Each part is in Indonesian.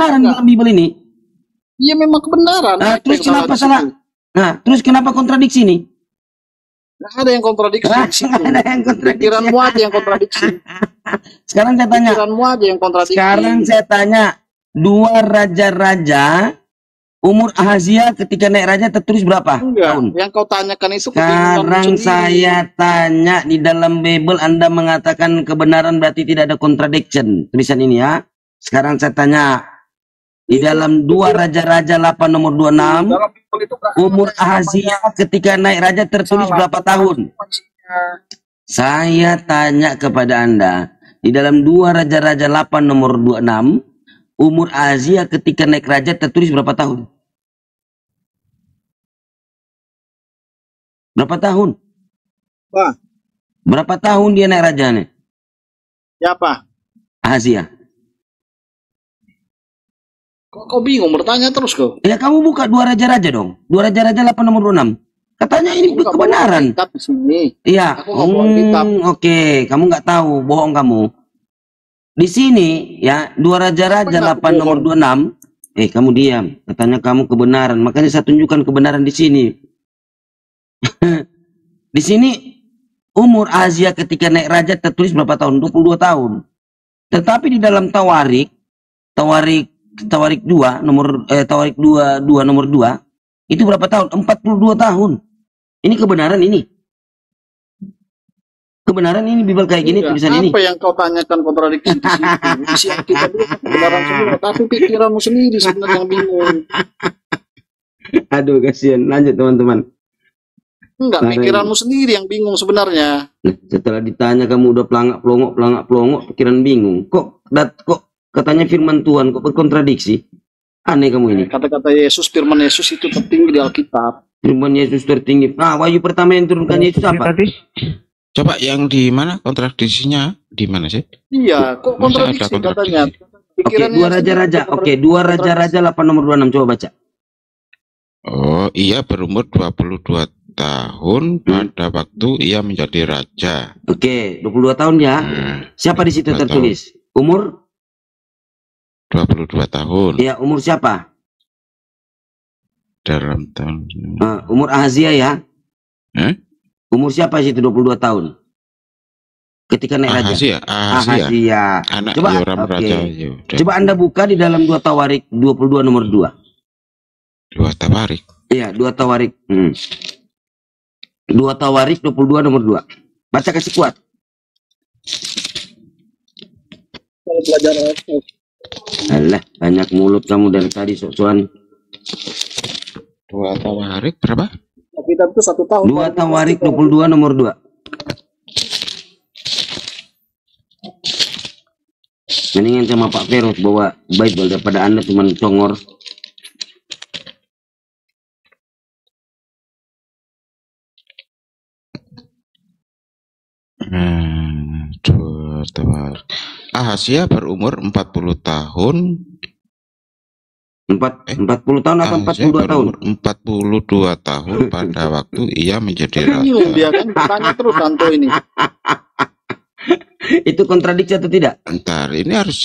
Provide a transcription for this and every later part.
kebenaran dalam Bible ini. Iya memang kebenaran. Nah, terus kenapa salah? Nah, terus kenapa kontradiksi nih? Nggak ada yang kontradiksi di situ. Ada yang kontradiksi. Pikiranmu aja yang kontradiksi. Sekarang saya tanya. Pikiranmu aja yang kontradiksi. Sekarang saya tanya, dua raja-raja umur Ahazia ketika naik raja tertulis berapa tahun? Yang kau tanyakan itu sekarang saya tanya, di dalam Bible Anda mengatakan kebenaran berarti tidak ada contradiction tulisan ini ya. Sekarang saya tanya, di dalam dua raja-raja 8 nomor 26 umur Ahazia ketika naik raja tertulis berapa tahun? Saya tanya kepada Anda, di dalam dua raja-raja 8 nomor 26 umur Ahazia ketika naik raja tertulis berapa tahun? Berapa tahun? Wah. Berapa tahun dia naik raja nih? Siapa? Ahazia. Kok bingung bertanya terus kau? Ya kamu buka dua raja-raja dong. Dua raja-raja 8 nomor 26. Katanya ini kebenaran. Iya. Oke, kamu nggak tahu, bohong kamu. Di sini ya, dua raja-raja 8 nomor 26. Kamu diam. Katanya kamu kebenaran. Makanya saya tunjukkan kebenaran di sini. Di sini umur Ahazia ketika naik raja tertulis berapa tahun? 22 tahun. Tetapi di dalam Tawarik 2 nomor Tawarik 22 nomor 2 itu berapa tahun? 42 tahun. Ini kebenaran ini. Kebenaran ini Bible kayak gini tulisan ini. Apa yang kau tanyakan kontradiksi di situ? Isi kita kebenaran semua, tapi pikiranmu sendiri sebenarnya yang bingung. Aduh kasihan. Lanjut teman-teman. Enggak, pikiranmu sendiri yang bingung sebenarnya. Nah, setelah ditanya kamu udah pelongok, pikiran bingung. Kok katanya firman Tuhan kok berkontradiksi? Aneh kamu ini. Kata-kata Yesus, firman Yesus itu tertinggi di Alkitab. Firman Yesus tertinggi. Wahyu pertama yang turunkan Yesus apa? Coba yang di mana kontradiksinya? Di mana sih? Iya, kok kontradiksi katanya. Oke, dua raja-raja. Oke, dua raja-raja 8 nomor 26. Coba baca. Oh, ia berumur 22 tahun pada waktu ia menjadi raja. Oke, 22 tahun ya. Siapa di situ tertulis? Umur 22 tahun. Iya, umur siapa? Dalam tahun. Umur Ahazia ya. Umur siapa situ 22 tahun? Ketika naik raja. Ahazia. Anak Coba, Yoram raja. Coba Anda buka di dalam 2 Tawarik 22 nomor 2. 2 Tawarik. Iya, 2 Tawarik. 2 Tawarik 22 nomor 2. Baca kasih kuat. Alah, banyak mulut kamu dari tadi sok-sokan. 2 Tawarik berapa? Kita itu 1 tahun. 2 Tawarik 22 nomor 2. Mendingan sama Pak Feros bawa Bible daripada Anda cuma congor. Ahazia berumur 40 tahun. 40 tahun atau 42 tahun? 42 tahun pada waktu ia menjadi raja. Dia kan bertanya terus Santo ini. Itu kontradiksi atau tidak? Entar, ini harus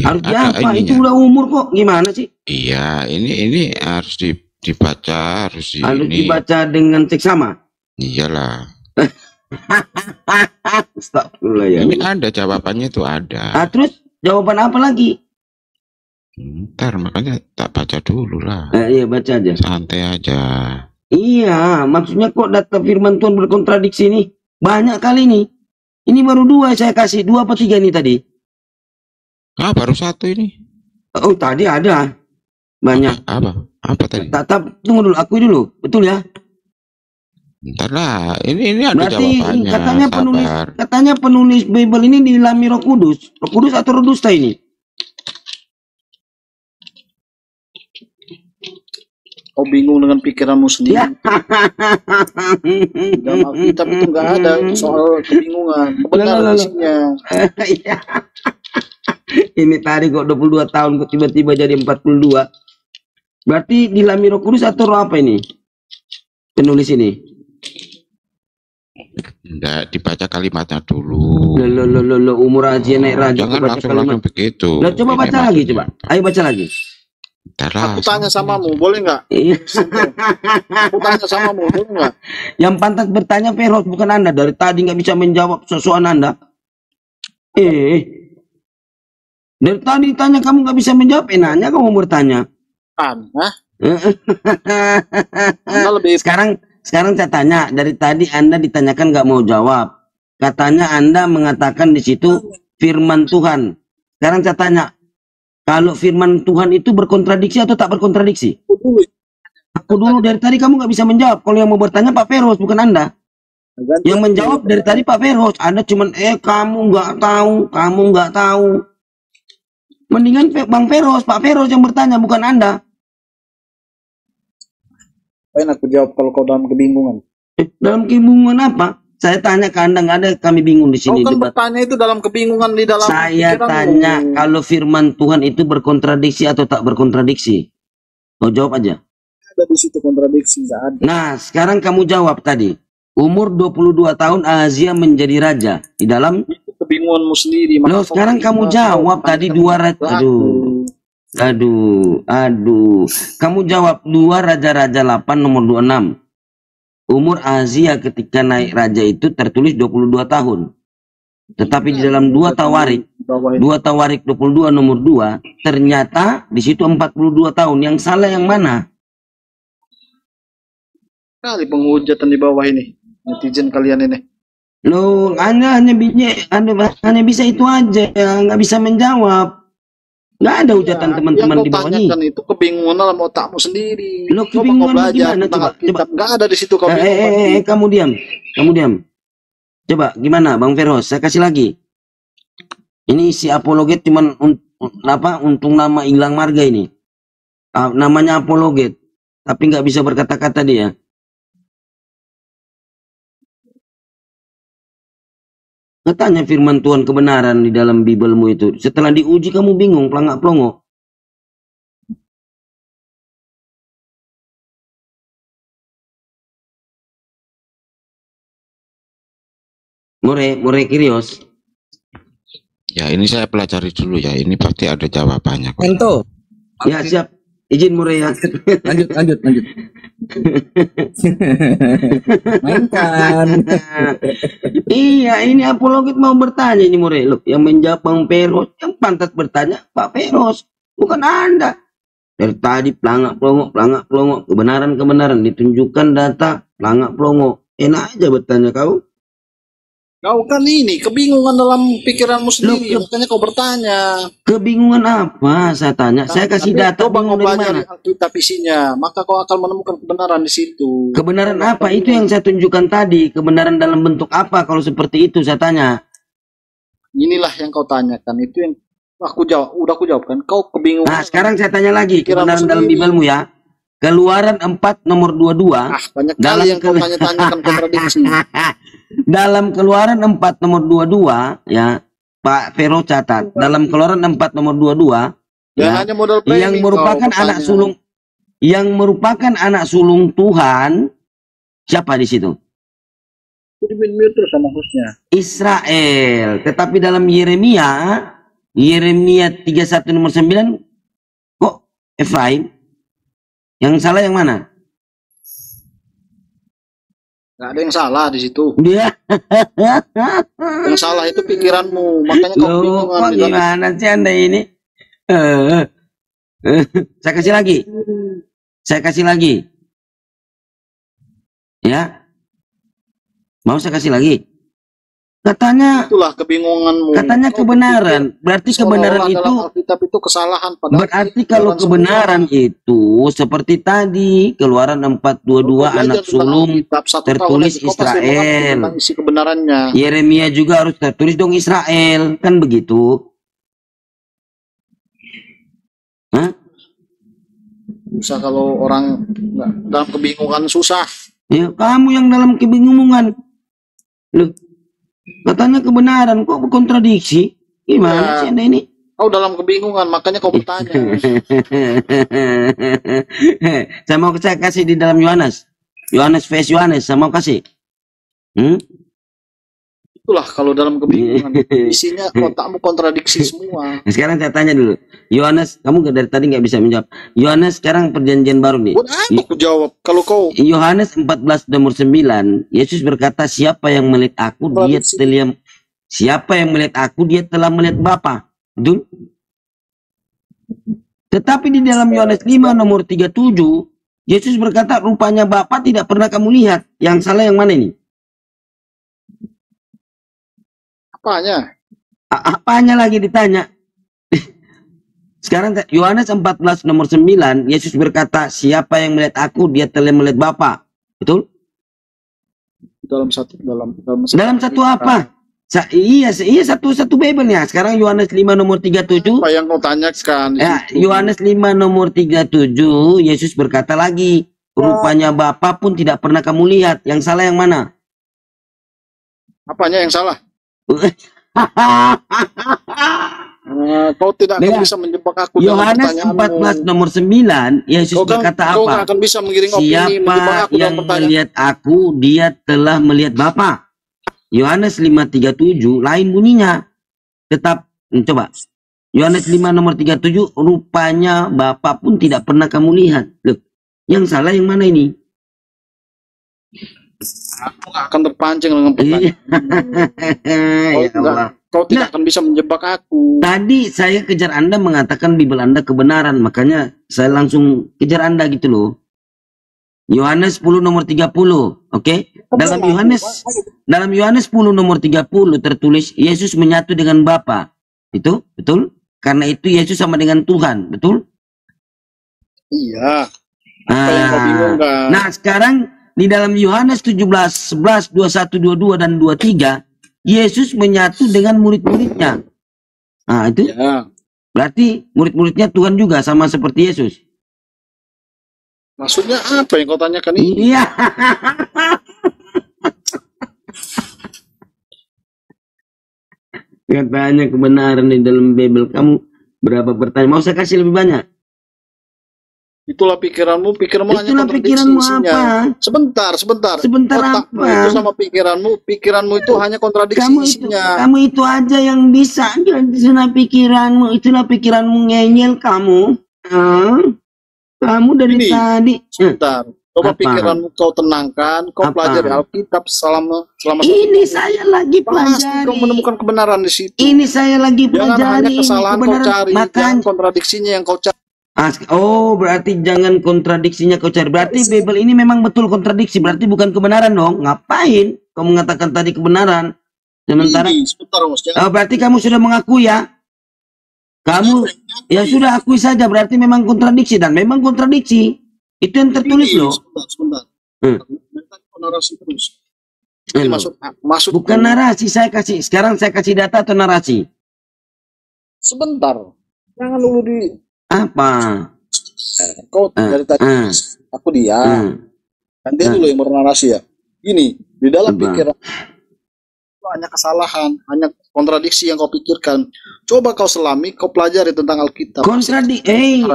apa? Itu udah umur kok. Gimana sih? Iya, ini harus dibaca, harus dibaca dengan seksama. Iyalah. Ya. Ini ada jawabannya, itu ada. Terus jawaban apa lagi? Ntar makanya tak baca dulu lah. Iya, baca aja. Santai aja. Iya, maksudnya kok data firman Tuhan berkontradiksi nih? Banyak kali nih. Ini baru 2 saya kasih. 2 apa 3 nih tadi? Baru 1 ini. Oh, tadi ada. Banyak. Apa tadi? Tunggu dulu, akui dulu. Betul ya? Ntar lah, ini ada berarti jawabannya. Katanya penulis Bible ini dilami Roh Kudus. Roh Kudus atau Roh Dusta ini? Kau bingung dengan pikiranmu sendiri. Ya. Dalam Alkitab itu nggak ada soal kebingungan. Kebenaran isinya. Ini tadi kok 22 tahun kok tiba-tiba jadi 42. Berarti dilami Roh Kudus atau roh apa ini? Penulis ini. Enggak, dibaca kalimatnya dulu. Lo, umur Azia naik raja. Jangan langsung begitu. Lo coba baca lagi, coba. Ayo baca lagi. Aku tanya samamu, boleh nggak? Aku tanya samamu, boleh nggak? Yang pantas bertanya Feros, bukan Anda. Dari tadi nggak bisa menjawab soal Anda. Dari tadi tanya kamu nggak bisa menjawab. Nanya kamu bertanya. Anda lebih. Sekarang saya tanya, dari tadi Anda ditanyakan nggak mau jawab. Katanya Anda mengatakan di situ firman Tuhan. Sekarang saya tanya, kalau firman Tuhan itu berkontradiksi atau tak berkontradiksi? Aku dulu dari tadi kamu nggak bisa menjawab. Kalau yang mau bertanya Pak Feros, bukan Anda. Yang menjawab dari tadi Pak Feros. Anda cuman kamu nggak tahu. Mendingan Bang Feros, Pak Feros yang bertanya, bukan Anda. Aku jawab kalau kau dalam kebingungan. Dalam kebingungan apa? Saya tanya ke Anda, nggak ada, kami bingung di sini. Kau kan bertanya itu dalam kebingungan di dalam. Saya tanya kalau firman Tuhan itu berkontradiksi atau tak berkontradiksi. Kau jawab aja. Ada di situ kontradiksi, nggak ada. Nah, sekarang kamu jawab tadi. Umur 22 tahun Ahazia menjadi raja di dalam kebingunganmu sendiri. Loh, sekarang kamu jawab tadi dua raja. Aduh. Kamu jawab 2 Raja-Raja 8 nomor 26. Umur Ahazia ketika naik raja itu tertulis 22 tahun. Tetapi di dalam 2 Tawarik 22 nomor 2 ternyata di situ 42 tahun. Yang salah yang mana? Kali penghujatan di bawah ini. Netizen kalian ini. Loh, Anda hanya bisa itu aja, nggak bisa menjawab. Nggak ada hujatan teman-teman di bawah ini. Yang itu kebingungan dalam otakmu sendiri. Lo kebingungan gimana? Coba. Nggak ada di situ kau bingung. Kamu diam. Coba gimana, Bang Feros? Saya kasih lagi. Ini si apologet cuman untung nama hilang marga ini. Namanya apologet, tapi nggak bisa berkata-kata dia. Katanya firman Tuhan kebenaran di dalam Bibelmu itu. Setelah diuji kamu bingung, pelangak-pelongok. More Kirios. Ya, ini saya pelajari dulu ya. Ini pasti ada jawabannya. Ento. Ya, siap. Izin More ya. Lanjut. Mainkan. Iya, ini apologet mau bertanya ini More. Loh, yang menjawab Bang Feros, yang pantas bertanya Pak Feros, bukan Anda. Dari tadi pelangak-pelongok, kebenaran ditunjukkan data, pelangak-pelongok. Enak aja bertanya kau. Kau kan ini kebingungan dalam pikiranmu sendiri, makanya kau bertanya. Kebingungan apa? Saya tanya. Saya kasih data. Coba kau baca Alkitab isinya, maka kau akan menemukan kebenaran di situ. Kebenaran apa? Itu yang saya tunjukkan tadi. Kebenaran dalam bentuk apa? Kalau seperti itu saya tanya. Inilah yang kau tanyakan. Itu yang aku jawab. Udah aku jawab kan. Kau kebingungan. Nah, sekarang saya tanya lagi. Kebenaran dalam Bibelmu ya. Keluaran 4 nomor 22. Banyak kali yang kau tanya-tanyakan kontradiksi. Dalam Keluaran 4 nomor 22 ya, Pak Feros catat. Dalam Keluaran 4 nomor 22 ya, yang merupakan anak sulung Tuhan siapa di situ? Israel. Tetapi dalam Yeremia 31 nomor 9 kok Efraim? Yang salah yang mana? Nggak ada yang salah di situ. Dia. Yang salah itu pikiranmu. Makanya kau bingung. Kok gimana sih Anda ini? Saya kasih lagi. Ya. Mau saya kasih lagi? Katanya itulah kebingunganmu. Katanya kebenaran. Berarti kebenaran itu kesalahan. Berarti kalau kebenaran itu seperti tadi Keluaran 4:22 anak sulung tertulis Israel. Yeremia juga harus tertulis dong Israel, kan begitu? Hah? Susah kalau orang dalam kebingungan susah. Ya, kamu yang dalam kebingungan. Loh. Katanya kebenaran, kok berkontradiksi? Gimana sih Anda ini? Kau dalam kebingungan, makanya kau bertanya. Saya mau kasih di dalam Yohanes. Yohanes, saya mau kasih. Itulah kalau dalam kebingungan. Isinya otakmu kontradiksi semua. Nah, sekarang saya tanya dulu. Yohanes, kamu dari tadi nggak bisa menjawab. Yohanes sekarang perjanjian baru nih. Buat apa aku jawab? Kalau kau Yohanes 14 nomor 9, Yesus berkata, siapa yang melihat aku, dia telah melihat Bapa. Betul? Tetapi di dalam Yohanes 5 nomor 37, Yesus berkata, rupanya Bapa tidak pernah kamu lihat. Yang salah yang mana ini? apanya? Apanya lagi ditanya? Sekarang Yohanes 14 nomor 9, Yesus berkata, siapa yang melihat aku, dia telah melihat Bapa. Betul? Dalam satu apa? Iya satu Bible-nya. Sekarang Yohanes 5 nomor 37. Apa yang kau tanyakan? Ya, Yohanes 5 nomor 37, Yesus berkata lagi, rupanya Bapa pun tidak pernah kamu lihat. Yang salah yang mana? Apanya yang salah? Kau tidak akan bisa menjebak aku. Yohanes 14 nomor 9, Yesus berkata kau apa? Akan bisa mengiring opini, siapa aku yang melihat aku, dia telah melihat Bapa. Yohanes 5:37 lain bunyinya. Tetap coba. Yohanes 5 nomor 37, rupanya Bapa pun tidak pernah kamu lihat. Loh, yang salah yang mana ini? Aku gak akan terpancing dengan pertanyaan. Kau tidak akan bisa menjebak aku. Tadi saya kejar Anda mengatakan Bible Anda kebenaran, makanya saya langsung kejar Anda gitu loh. Yohanes 10 nomor 30, oke? Dalam Yohanes 10 nomor 30 tertulis Yesus menyatu dengan Bapa. Itu betul? Karena itu Yesus sama dengan Tuhan, betul? Iya. Apa yang kau bingung, kan? Nah, sekarang di dalam Yohanes 17, 11, 21, 22 dan 23, Yesus menyatu dengan murid-muridnya. Nah, itu. Ya. Berarti murid-muridnya Tuhan juga sama seperti Yesus. Maksudnya apa yang kau tanyakan ini? Iya. Katanya kebenaran di dalam Bible. Kamu berapa pertanyaan? Mau saya kasih lebih banyak? Itulah pikiranmu hanya pikiranmu apa? Sebentar. Otakmu apa? Itu sama pikiranmu itu hanya kontradiksi isinya. Kamu itu aja yang bisa. Itulah pikiranmu ngeyel kamu. Kamu dari tadi. Sebentar. Coba pikiranmu kau tenangkan, kau pelajari Alkitab selama ini saya lagi pelajari. Kau menemukan kebenaran di situ. Ini saya lagi pelajari. Jangan hanya kesalahan kau cari, jangan kontradiksinya yang kau cari. Oh, berarti jangan kontradiksinya kau cari. Berarti Bible ini memang betul kontradiksi. Berarti bukan kebenaran dong. Ngapain kau mengatakan tadi kebenaran? Sementara berarti kamu sudah mengaku ya. Kamu ya sudah akui saja. Berarti memang kontradiksi. Dan memang kontradiksi. Itu yang tertulis loh. Sebentar. Narasi terus. Masuk bukan narasi. Sekarang saya kasih data atau narasi? Sebentar. Jangan dulu di apa? Kau dari tadi aku diam. Kan dia dulu yang bernarasi ya. Gini, di dalam pikiran itu hanya kesalahan, hanya kontradiksi yang kau pikirkan. Coba kau selami, kau pelajari tentang Alkitab.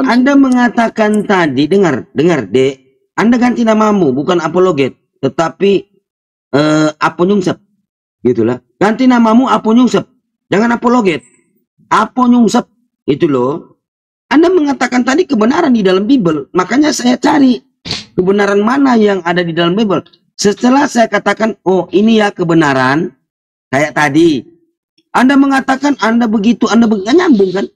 Anda mengatakan tadi, dengar Dek. Anda ganti namamu, bukan apologet, tetapi aponyungsep. Gitulah. Ganti namamu aponyungsep. Jangan apologet. Aponyungsep itu loh. Anda mengatakan tadi kebenaran di dalam Bible. Makanya saya cari kebenaran mana yang ada di dalam Bible. Setelah saya katakan, oh ini ya kebenaran. Kayak tadi. Anda mengatakan Anda begitu nyambung kan?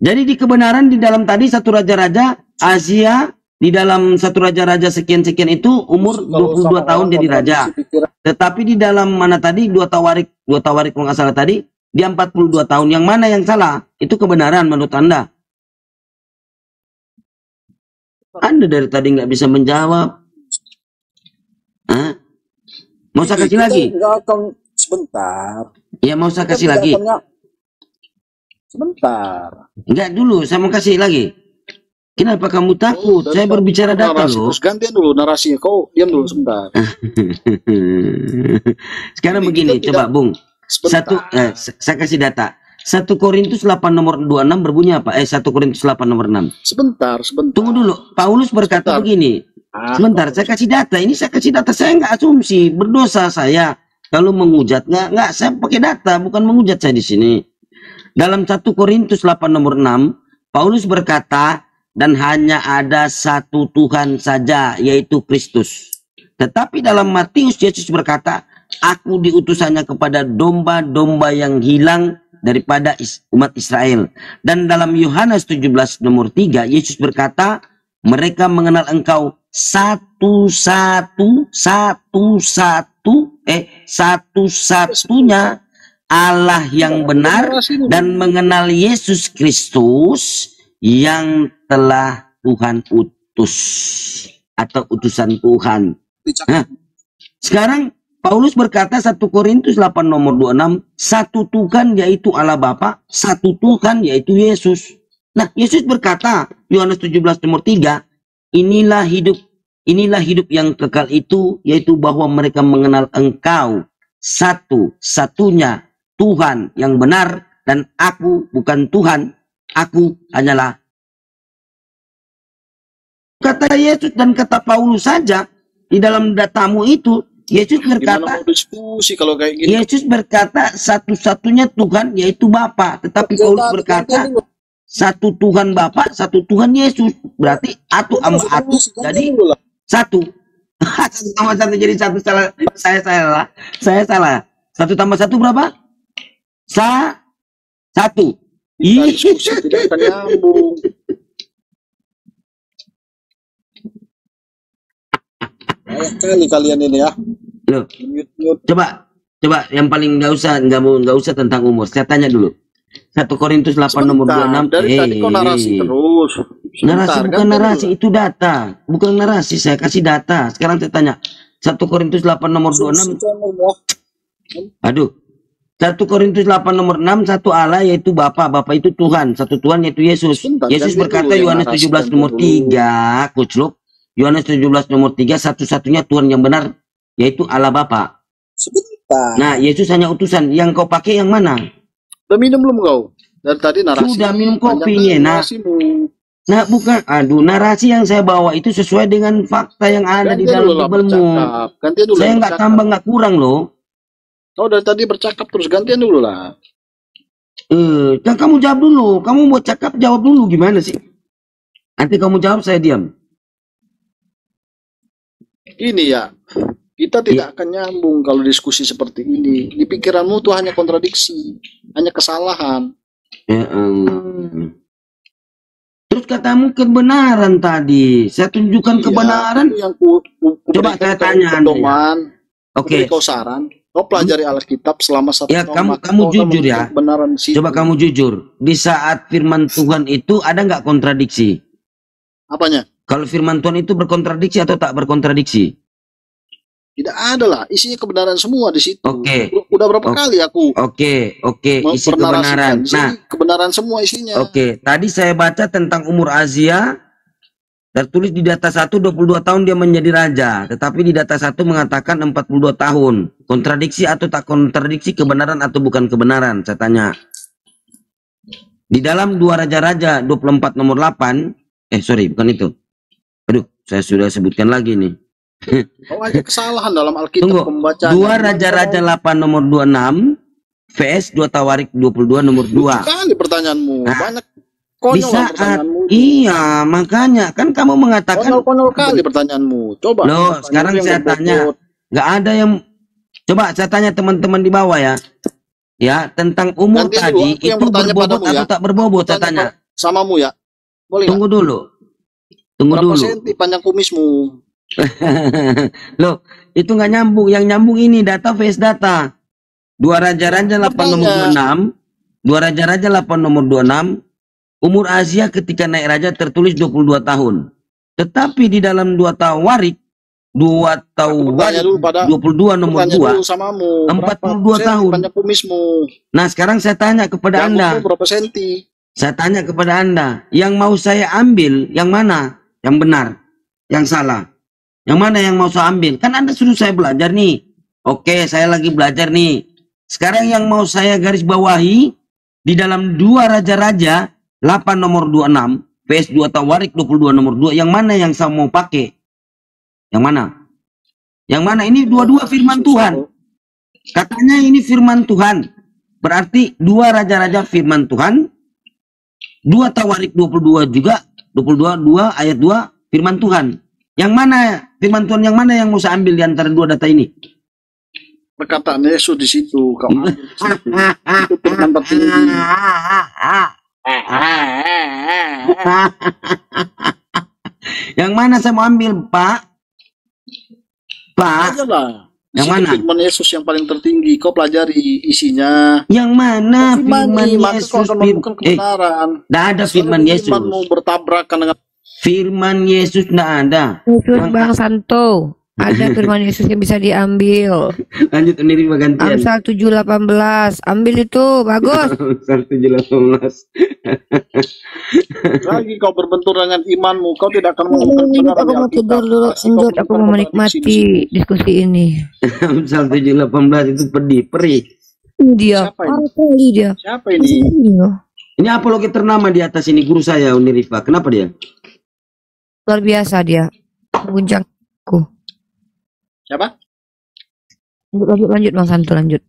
Jadi di kebenaran di dalam tadi satu raja-raja Asia. Di dalam satu raja-raja sekian-sekian itu umur 22 tahun jadi raja. Tetapi di dalam mana tadi dua tawarik kalau nggak salah tadi. Dia 42 tahun. Yang mana yang salah? Itu kebenaran menurut Anda. Anda dari tadi nggak bisa menjawab. Mau saya kasih lagi? Sebentar. Ya mau saya kasih lagi. Sebentar. Enggak dulu, saya mau kasih lagi. Kenapa kamu takut? Saya berbicara data loh. Terus gantian dulu narasinya. Kau diam dulu sebentar. Sekarang begini, coba Bung. Saya kasih data. 1 Korintus 8 nomor 26 berbunyi apa? 1 Korintus 8 nomor 6. Sebentar. Tunggu dulu. Paulus berkata begini. Sebentar, saya kasih data. Ini saya kasih data, saya nggak asumsi. Berdosa saya kalau menghujat. Nggak, saya pakai data, bukan menghujat saya di sini. Dalam 1 Korintus 8 nomor 6, Paulus berkata, dan hanya ada satu Tuhan saja, yaitu Kristus. Tetapi dalam Matius, Yesus berkata, aku diutusannya kepada domba-domba yang hilang daripada umat Israel. Dan dalam Yohanes 17 nomor 3, Yesus berkata, mereka mengenal engkau satu-satunya Allah yang benar, dan mengenal Yesus Kristus yang telah Tuhan utus atau utusan Tuhan. Nah, sekarang Paulus berkata 1 Korintus 8 nomor 26, satu Tuhan yaitu Allah Bapa, satu Tuhan yaitu Yesus. Nah, Yesus berkata, Yohanes 17 nomor 3, inilah hidup yang kekal itu, yaitu bahwa mereka mengenal engkau satu-satunya Tuhan yang benar, dan aku bukan Tuhan, aku hanyalah. Kata Yesus dan kata Paulus saja di dalam datamu itu, Yesus berkata, kalau kayak gini? Yesus berkata satu-satunya Tuhan yaitu Bapa, tetapi Paulus berkata satu Tuhan Bapa, satu Tuhan Yesus. Berarti atu sama atu jadi satu. Satu tambah satu jadi satu. Salah. Saya salah. Satu tambah satu berapa? Satu. Tidak akan nyambung. Banyak kali kalian ini ya. Loh. Coba yang paling nggak usah tentang umur. Saya tanya dulu. 1 Korintus 8 nomor 26. Dari tadi kok narasi terus. Narasi bukan narasi, itu data. Bukan narasi, saya kasih data. Sekarang saya tanya. 1 Korintus 8 nomor 26. Aduh. 1 Korintus 8 nomor 6, satu Allah yaitu Bapa. Bapa itu Tuhan. Satu Tuhan yaitu Yesus. Yesus berkata Yohanes 17 nomor 3. Kucluk. Yohanes 17 nomor 3, satu-satunya Tuhan yang benar yaitu Allah Bapa. Sebentar. Nah, Yesus hanya utusan. Yang kau pakai yang mana? Udah minum belum kau? Dari tadi narasi. Sudah minum kopinya. Nah, bukan. Aduh, narasi yang saya bawa itu sesuai dengan fakta yang ada di dalam Bibelmu. Saya nggak tambah nggak kurang loh. Kau dari tadi bercakap terus, gantian dulu lah. Kan kamu jawab dulu. Kamu mau cakap jawab dulu, gimana sih? Nanti kamu jawab, saya diam. Ini ya, kita tidak akan nyambung kalau diskusi seperti ini. Di pikiranmu tuh hanya kontradiksi, hanya kesalahan. Terus katamu kebenaran tadi. Saya tunjukkan kebenaran. Yang coba saya tanya Anda. Oke. Kau saran, kau pelajari Alkitab selama 1 tahun. Kamu jujur ya. Coba kamu jujur. Di saat firman Tuhan itu ada nggak kontradiksi? Apanya? Kalau firman Tuhan itu berkontradiksi atau tak berkontradiksi? Tidak ada lah, isinya kebenaran semua di situ. Oke. Udah berapa kali aku? Oke. Isi kebenaran. Nah, kebenaran semua isinya. Oke. Tadi saya baca tentang umur Azia. Tertulis di data 1 22 tahun dia menjadi raja, tetapi di data 1 mengatakan 42 tahun. Kontradiksi atau tak kontradiksi, kebenaran atau bukan kebenaran? Saya tanya. Di dalam 2 Raja-Raja 24 nomor 8, sorry, bukan itu. Aduh, saya sudah sebutkan lagi nih. Kau aja kesalahan dalam Alkitab. Tunggu, 2 Raja-Raja 8 nomor 26, VS 2 Tawarik 22 nomor 2. Kali pertanyaanmu, banyak di saat, iya, makanya kan kamu mengatakan konyol kali pertanyaanmu. Coba. Loh, sekarang saya tanya, nggak ada yang. Coba saya tanya teman-teman di bawah ya. Ya, tentang umur nanti tadi itu berbobot atau tak berbobot, saya tanya. Samamu ya. Boleh Tunggu gak? dulu. Tunggu berapa dulu. senti panjang kumismu? Loh, itu nggak nyambung. Yang nyambung ini data face data. 2 Raja-Raja 8 nomor 26. 2 Raja-Raja 8 nomor 26. Umur Azia ketika naik raja tertulis 22 tahun. Tetapi di dalam 2 Tawarik 22 nomor 2 samamu, 42 tahun. Nah, sekarang saya tanya kepada Anda. Berapa senti? Saya tanya kepada Anda, yang mau saya ambil yang mana? Yang benar, yang salah. Yang mana yang mau saya ambil? Kan Anda suruh saya belajar nih. Oke, saya lagi belajar nih. Sekarang yang mau saya garis bawahi di dalam 2 Raja-Raja 8 nomor 26, PS 2 Tawarik 22 nomor 2, yang mana yang saya mau pakai? Yang mana? Yang mana? Ini dua-dua firman Tuhan. Katanya ini firman Tuhan. Berarti dua raja-raja firman Tuhan. Dua Tawarik 22 juga. 22 ayat 2 firman Tuhan. Yang mana firman Tuhan yang mana yang mau saya ambil di antara dua data ini? Perkataan Yesus di situ. Kau ambil di situ. Itu firman tertinggi. Yang mana saya mau ambil, Pak? Pak? Ajalah. Yang mana? Firman Yesus yang paling tertinggi. Kau pelajari isinya. Yang mana firman Yesus? Kau akan menemukan kebenaran. Tidak ada firman Yesus. Firmanmu bertabrakan dengan firman Yesus, tidak ada. Yesus Bang Santo. Ada firman Yesus yang bisa diambil. Lanjut sendiri gantian. Amsal 7:18. Ambil itu, bagus. Amsal 7:18. Lagi kau berbentur dengan imanmu, kau tidak akan menemukan kebenaran. Aku mau tidur dulu, lanjut. Aku mau menikmati diskusi ini. Amsal 7:18 itu pedih, perih. Dia. Siapa ini? Dia. Siapa ini? Ini apologi ternama di atas ini, guru saya Unirifa. Kenapa dia? Luar biasa dia. Mengguncangku. Siapa? Lanjut Bang Santo, lanjut.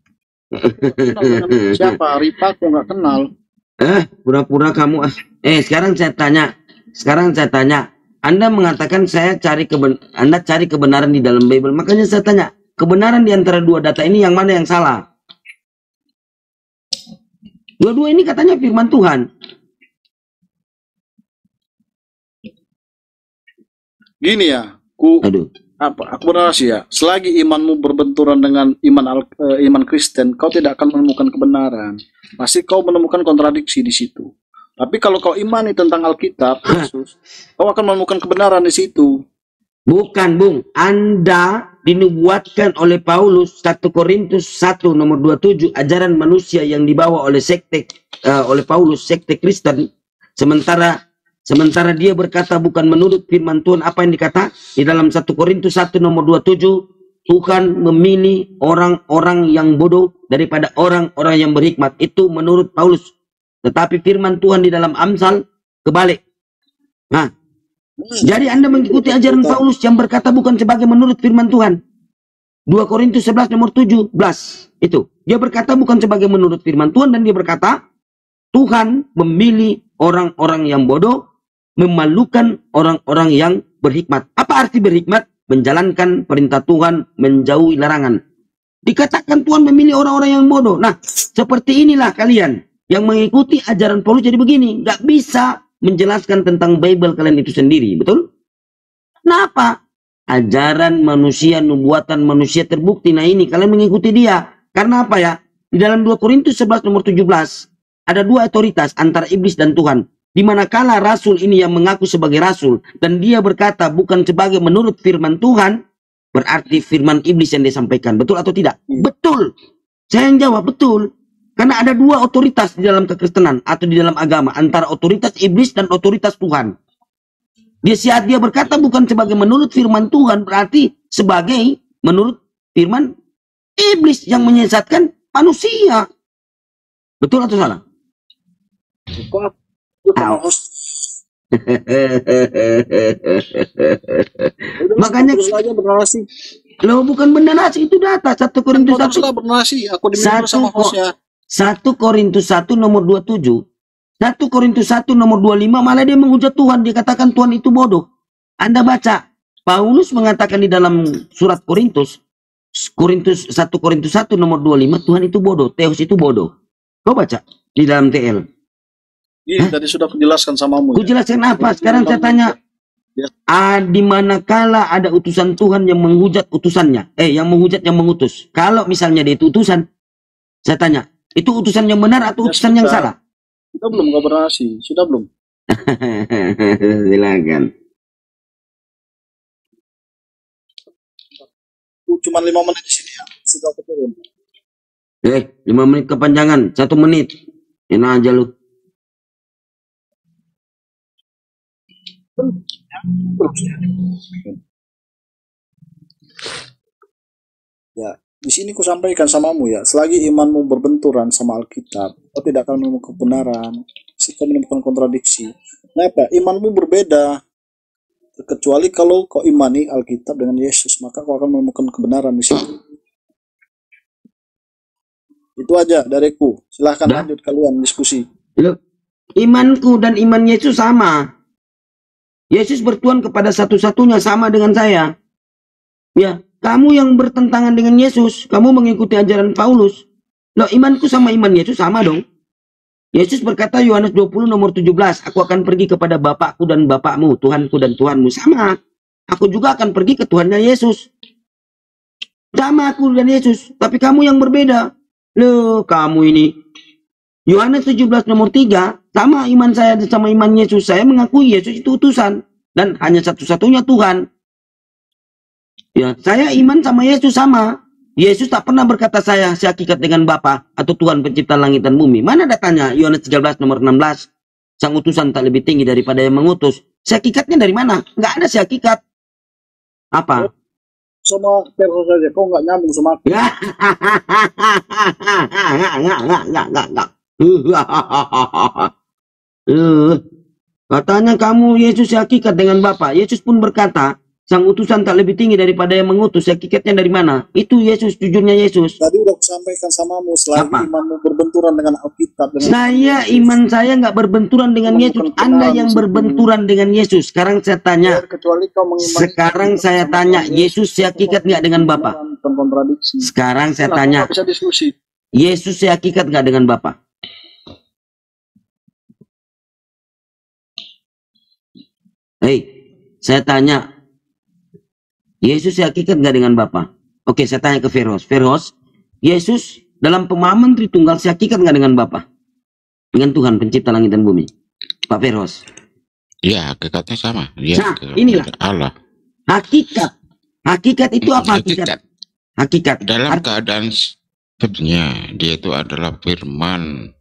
Siapa? Rifa aku nggak kenal. Pura-pura kamu. Sekarang saya tanya. Anda mengatakan Anda cari kebenaran di dalam Bible. Makanya saya tanya, kebenaran di antara dua data ini yang mana yang salah? Dua-dua ini katanya firman Tuhan. Gini ya, aku berarti ya, selagi imanmu berbenturan dengan iman Kristen, kau tidak akan menemukan kebenaran. Pasti kau menemukan kontradiksi di situ. Tapi kalau kau imani tentang Alkitab, Yesus, kau akan menemukan kebenaran di situ. Bukan, Bung. Anda dinubuatkan oleh Paulus 1 Korintus 1 nomor 27, ajaran manusia yang dibawa oleh oleh Paulus, sekte Kristen. Sementara dia berkata bukan menurut firman Tuhan. Apa yang dikata? Di dalam 1 Korintus 1 nomor 27, Tuhan memilih orang-orang yang bodoh daripada orang-orang yang berhikmat. Itu menurut Paulus. Tetapi firman Tuhan di dalam Amsal kebalik. Nah, jadi Anda mengikuti ajaran Paulus yang berkata bukan sebagai menurut firman Tuhan. 2 Korintus 11 nomor 17. Itu. Dia berkata bukan sebagai menurut firman Tuhan, dan dia berkata Tuhan memilih orang-orang yang bodoh, memalukan orang-orang yang berhikmat. Apa arti berhikmat? Menjalankan perintah Tuhan, menjauhi larangan. Dikatakan Tuhan memilih orang-orang yang bodoh. Nah, seperti inilah kalian yang mengikuti ajaran Paulus jadi begini. Gak bisa menjelaskan tentang Bible kalian itu sendiri. Betul? Kenapa? Ajaran manusia, nubuatan manusia terbukti. Nah ini, kalian mengikuti dia. Karena apa ya? Di dalam 2 Korintus 11 nomor 17, ada dua otoritas antara iblis dan Tuhan. Di manakala rasul ini yang mengaku sebagai rasul dan dia berkata bukan sebagai menurut firman Tuhan, berarti firman iblis yang disampaikan. Betul atau tidak? Betul. Saya yang jawab betul. Karena ada dua otoritas di dalam kekristenan atau di dalam agama, antara otoritas iblis dan otoritas Tuhan. Dia saat dia berkata bukan sebagai menurut firman Tuhan, berarti sebagai menurut firman iblis yang menyesatkan manusia. Betul atau salah? Makanya bernarasi. Lo bukan bernarasi, itu data 1 Korintus 1. Bernarasi, aku diminta sama hostnya. 1 Korintus 1 nomor 27. 1 Korintus 1 nomor 25 malah dia menghujat Tuhan, dia katakan Tuhan itu bodoh. Anda baca, Paulus mengatakan di dalam surat Korintus 1 Korintus 1 nomor 25, Tuhan itu bodoh, Theos itu bodoh. Kau baca di dalam TL. Iya, tadi sudah kujelaskan samamu. Kujelaskan apa? Sekarang saya tanya, di manakala ada utusan Tuhan yang menghujat utusannya, yang menghujat yang mengutus. Kalau misalnya dia itu utusan, saya tanya, itu utusan yang benar atau utusan yang salah? Kita belum kooperasi, sudah belum? Silakan. Cuma 5 menit di sini ya, sudah keturun. 5 menit kepanjangan, 1 menit. Enak aja lu. Ya, di sini ku sampaikan samamu ya, selagi imanmu berbenturan sama Alkitab, kau tidak akan menemukan kebenaran, kau menemukan kontradiksi. Kenapa? Imanmu berbeda. kecuali kalau kau imani Alkitab dengan Yesus, maka kau akan menemukan kebenaran di situ. Itu aja dariku. Silahkan lanjut kalian diskusi. Loh, imanku dan iman Yesus sama. Yesus bertuhan kepada satu-satunya, sama dengan saya. Ya, kamu yang bertentangan dengan Yesus, kamu mengikuti ajaran Paulus. Loh, imanku sama iman Yesus sama dong. Yesus berkata Yohanes 20 nomor 17, aku akan pergi kepada Bapakku dan Bapakmu, Tuhanku dan Tuhanmu. Sama. Aku juga akan pergi ke Tuhannya Yesus. Sama aku dan Yesus, tapi kamu yang berbeda. Loh, kamu ini. Yohanes 17 nomor 3, sama iman saya sama iman Yesus. Saya mengakui Yesus itu utusan dan hanya satu-satunya Tuhan. Ya, saya iman sama Yesus sama. Yesus tak pernah berkata saya sehakikat dengan Bapa atau Tuhan pencipta langit dan bumi. Mana datanya? Yohanes 13 nomor 16. Sang utusan tak lebih tinggi daripada yang mengutus. Sehakikatnya dari mana? Nggak ada sehakikat. Apa? Sama Ferros saja, kau nggak nyambung sama aku. Ya. Katanya kamu Yesus sehakikat dengan Bapa. Yesus pun berkata, sang utusan tak lebih tinggi daripada yang mengutus. Hakikatnya dari mana? Itu Yesus, jujurnya Yesus. Tadi udah sampaikan samamu, selain imanmu berbenturan dengan Alkitab. Iman saya nggak berbenturan dengan Yesus. Anda yang berbenturan dengan Yesus. Sekarang saya tanya. Sekarang saya tanya, Yesus sehakikat nggak dengan Bapa? Sekarang saya tanya, Yesus sehakikat nggak dengan Bapa? Hei, saya tanya. Yesus sehakikat nggak dengan Bapa? Oke, saya tanya ke Ferros. Ferros, Yesus dalam pemahaman Tritunggal sehakikat nggak dengan Bapa? Dengan Tuhan pencipta langit dan bumi? Pak Ferros. Ya, hakikatnya sama. Ya, nah, inilah Allah. Hakikat. Hakikat itu apa hakikat? Hakikat. Dalam keadaan sebenarnya dia itu adalah firman.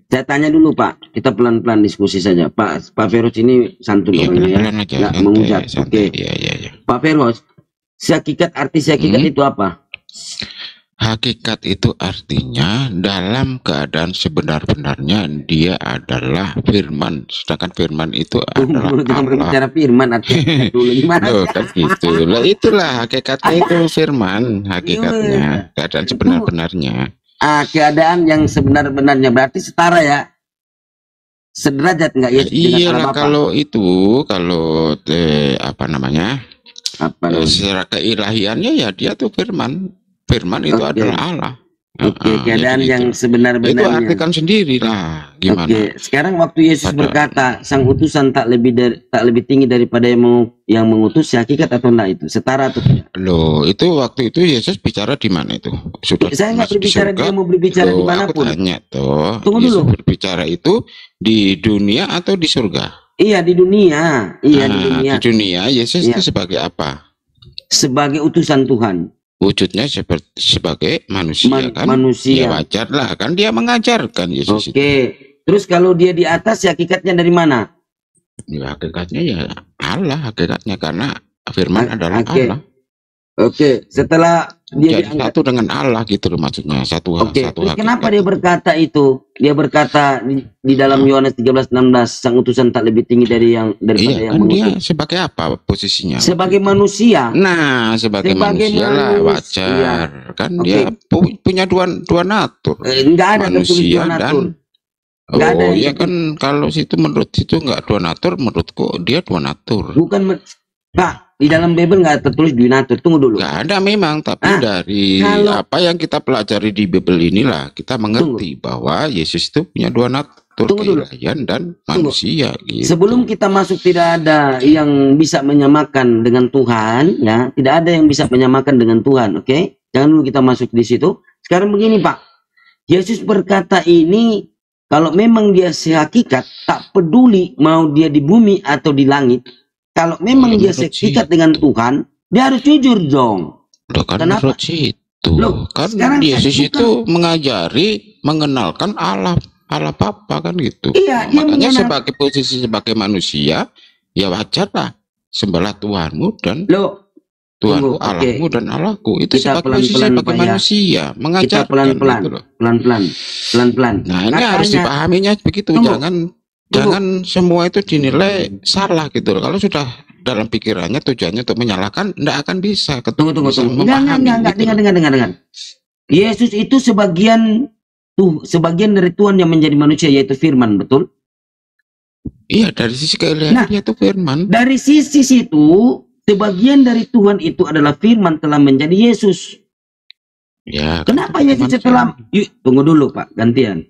Saya tanya dulu Pak, kita pelan-pelan diskusi saja. Pak Ferros ini santun ya, orangnya ya, nggak menghujat. Oke. Ya. Pak Ferros, arti sehakikat itu apa? Hakikat itu artinya dalam keadaan sebenar-benarnya dia adalah firman. Sedangkan firman itu adalah Allah. Berbicara firman artinya dulu gimana? Loh, kan gitu. Lah itulah hakikatnya itu firman, hakikatnya keadaan sebenar-benarnya. Keadaan yang sebenar-benarnya berarti setara ya, sederajat nggak Yesus dengan Allah Bapa? Kalau itu apa namanya, secara keilahiannya ya dia tuh firman itu adalah Allah. Keadaan yang sebenar-benarnya. Itu artikan sendiri lah gimana. Sekarang waktu Yesus berkata sang utusan tak lebih tinggi daripada yang mengutus, hakikat atau enggak itu? Setara atau tidak? Loh, itu waktu itu Yesus bicara di mana itu? Sudah saya nggak berbicara dia mau berbicara di mana pun. Aku tanya toh. Tunggu Yesus dulu. berbicara itu di dunia atau di surga? Iya, di dunia. Iya, di dunia. Di dunia Yesus itu sebagai apa? Sebagai utusan Tuhan. Wujudnya sebagai manusia kan? Manusia. Ya wajar lah kan dia mengajarkan Yesus itu. Terus kalau dia di atas hakikatnya dari mana? Ya hakikatnya ya Allah, hakikatnya karena firman adalah Allah. Setelah dia jadi satu dengan Allah gitu loh maksudnya, satu hakikat. Kenapa dia berkata itu? Dia berkata di dalam Yohanes 13:16, sang utusan tak lebih tinggi daripada yang mengutus. Dia sebagai apa posisinya? Sebagai manusia. Nah, sebagai manusia lah wajar. Kan dia punya dua natur. Enggak ada manusia dua natur. Kan kalau situ menurut situ enggak dua natur, menurutku dia dua natur. Bukan Pak, di dalam Bible nggak tertulis dua natur. Tunggu dulu. Nggak ada memang, tapi dari apa yang kita pelajari di Bible inilah kita mengerti bahwa Yesus itu punya dua natur, keilahian dan manusia. Gitu. Sebelum kita masuk, tidak ada yang bisa menyamakan dengan Tuhan, ya. Tidak ada yang bisa menyamakan dengan Tuhan, oke? Jangan dulu kita masuk di situ. Sekarang begini Pak, Yesus berkata ini, kalau memang dia sehakikat, tak peduli mau dia di bumi atau di langit. Kalau memang dia sehakikat dengan Tuhan, dia harus jujur dong. Kenapa? Karena Yesus itu mengajari, mengenalkan Allah Bapa kan gitu. Iya, makanya sebagai posisi sebagai manusia, ya wajar lah sembahlah Tuhanmu dan Tuhanku, Allahmu dan Allahku. Itu sebagai posisi sebagai manusia, mengajarkan pelan-pelan. Nah ini harus dipahaminya begitu, jangan semua itu dinilai salah gitu loh. Kalau sudah dalam pikirannya tujuannya untuk menyalahkan, tidak akan bisa. Tunggu. Enggak, dengar. Yesus itu sebagian dari Tuhan yang menjadi manusia, yaitu firman, betul? Iya, dari sisi keilahiannya itu firman. Dari sisi situ, sebagian dari Tuhan itu adalah firman telah menjadi Yesus. Ya. Kenapa Yesus setelah... Tunggu dulu Pak, gantian.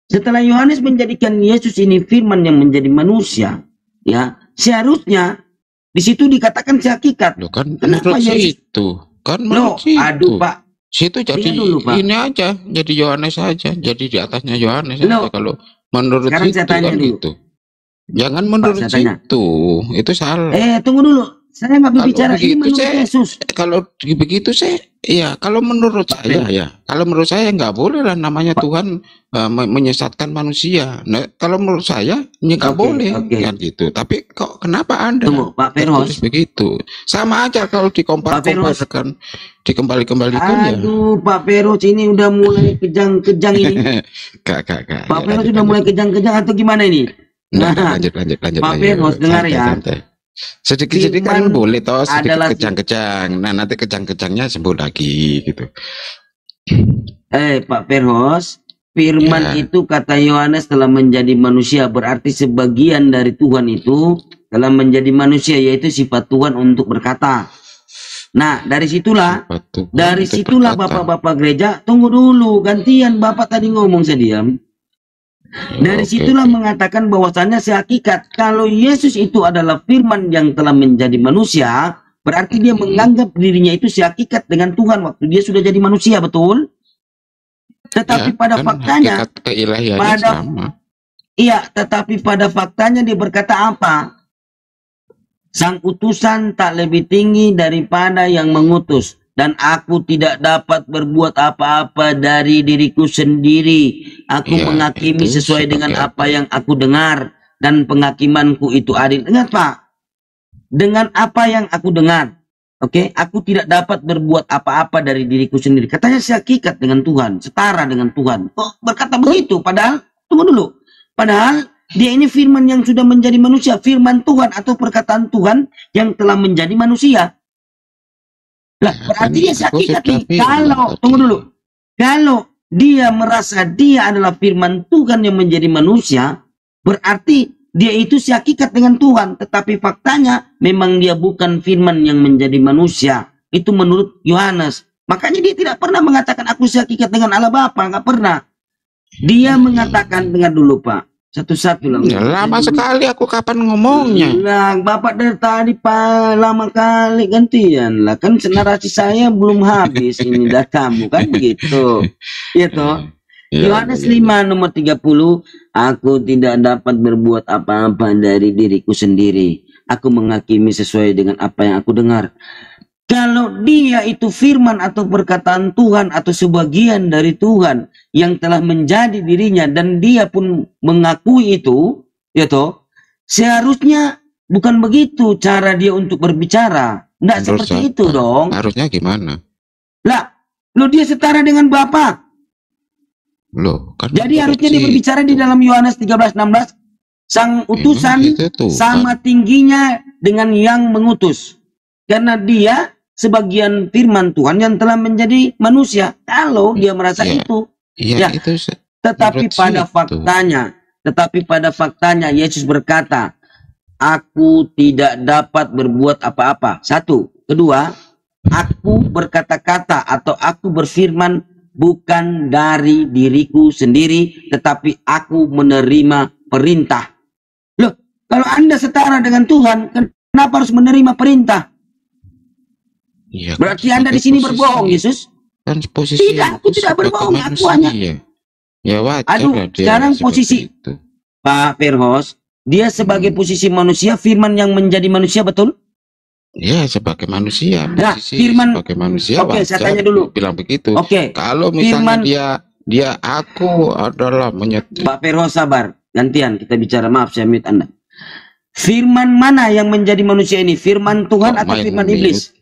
Setelah Yohanes menjadikan Yesus ini firman yang menjadi manusia, ya seharusnya di situ dikatakan sehakikat. Loh, kan kenapa Yesus itu? Kan aduh Pak. Situ jadi dulu, Pak. Ini aja, jadi Yohanes aja, jadi di atasnya Yohanes aja. Kalau menurut sekarang situ kan gitu. Jangan menurut situ, itu salah. Tunggu dulu. Saya nggak berbicara ini menurut Yesus. Kalau begitu kalau menurut saya ya, kalau menurut saya nggak boleh lah namanya Tuhan menyesatkan manusia. Nah, kalau menurut saya nggak boleh kan gitu. Tapi kok kenapa Anda Pak Feros begitu? Sama aja kalau dikompar-komparkan, dikembali-kembalikan ya. Aduh, Pak Feros ini udah mulai kejang-kejang ini. Kak. Pak Feros sudah mulai kejang-kejang atau gimana ini? Lanjut. Pak Feros dengar ya. Sedikit-sedikit kan boleh toh, sedikit kejang-kejang. Nah, nanti kejang-kejangnya sembuh lagi gitu. Pak Feros, firman itu kata Yohanes telah menjadi manusia, berarti sebagian dari Tuhan itu telah menjadi manusia, yaitu sifat Tuhan untuk berkata. Nah, dari situlah Bapak-bapak gereja, tunggu dulu, gantian Bapak tadi ngomong saya diam. Dari situlah mengatakan bahwasannya sehakikat kalau Yesus itu adalah firman yang telah menjadi manusia, berarti dia menganggap dirinya itu sehakikat dengan Tuhan waktu dia sudah jadi manusia, betul? Tetapi pada faktanya tetapi pada faktanya dia berkata apa? Sang utusan tak lebih tinggi daripada yang mengutus, dan aku tidak dapat berbuat apa-apa dari diriku sendiri. Aku menghakimi sesuai dengan apa yang aku dengar, dan penghakimanku itu adil. Ingat Pak, dengan apa yang aku dengar, aku tidak dapat berbuat apa-apa dari diriku sendiri. Katanya sehakikat dengan Tuhan, setara dengan Tuhan. Kok berkata begitu? Padahal, tunggu dulu. Padahal dia ini firman yang sudah menjadi manusia, firman Tuhan atau perkataan Tuhan yang telah menjadi manusia. Lah, berarti dia sehakikat nih. Tunggu dulu. Kalau dia merasa dia adalah firman Tuhan yang menjadi manusia, berarti dia itu sehakikat dengan Tuhan. Tetapi faktanya memang dia bukan firman yang menjadi manusia. Itu menurut Yohanes. Makanya dia tidak pernah mengatakan aku sehakikat dengan Allah Bapa. Nggak pernah. Dia mengatakan, dengar dulu Pak. Satu-satu lah. Lama sekali aku kapan ngomongnya. Lah, Bapak dari tadi Pak lama kali gantian lah. Kan narasi saya belum habis ini datamu kan begitu. Iya toh. Yohanes 5 nomor 30, aku tidak dapat berbuat apa-apa dari diriku sendiri. Aku menghakimi sesuai dengan apa yang aku dengar. Kalau dia itu firman atau perkataan Tuhan atau sebagian dari Tuhan yang telah menjadi dirinya dan dia pun mengakui itu, ya toh, seharusnya bukan begitu cara dia untuk berbicara. Enggak seperti itu dong. Harusnya gimana? Lah, dia setara dengan Bapa. Kan jadi harusnya dia berbicara di dalam Yohanes 13:16, sang utusan sama tingginya dengan yang mengutus. Karena dia sebagian firman Tuhan yang telah menjadi manusia. Kalau dia merasa itu. Tetapi pada faktanya Yesus berkata, aku tidak dapat berbuat apa-apa. Satu. Kedua, aku berkata-kata atau aku berfirman bukan dari diriku sendiri, tetapi aku menerima perintah. Loh, kalau Anda setara dengan Tuhan, kenapa harus menerima perintah? Ya, berarti Anda di sini berbohong, Yesus? Kan posisi tidak, aku tidak berbohong. Aku hanya. Ya wajar. Sekarang posisi itu. Pak Feros, dia sebagai posisi manusia, firman yang menjadi manusia, betul? Ya, sebagai manusia. Nah, firman sebagai manusia. Oke, saya tanya dulu. Bilang begitu. Oke. Kalau misalnya dia aku adalah menyetir. Pak Feros sabar. Gantian kita bicara. Maaf, saya mute Anda. Firman mana yang menjadi manusia ini? Firman Tuhan atau firman iblis?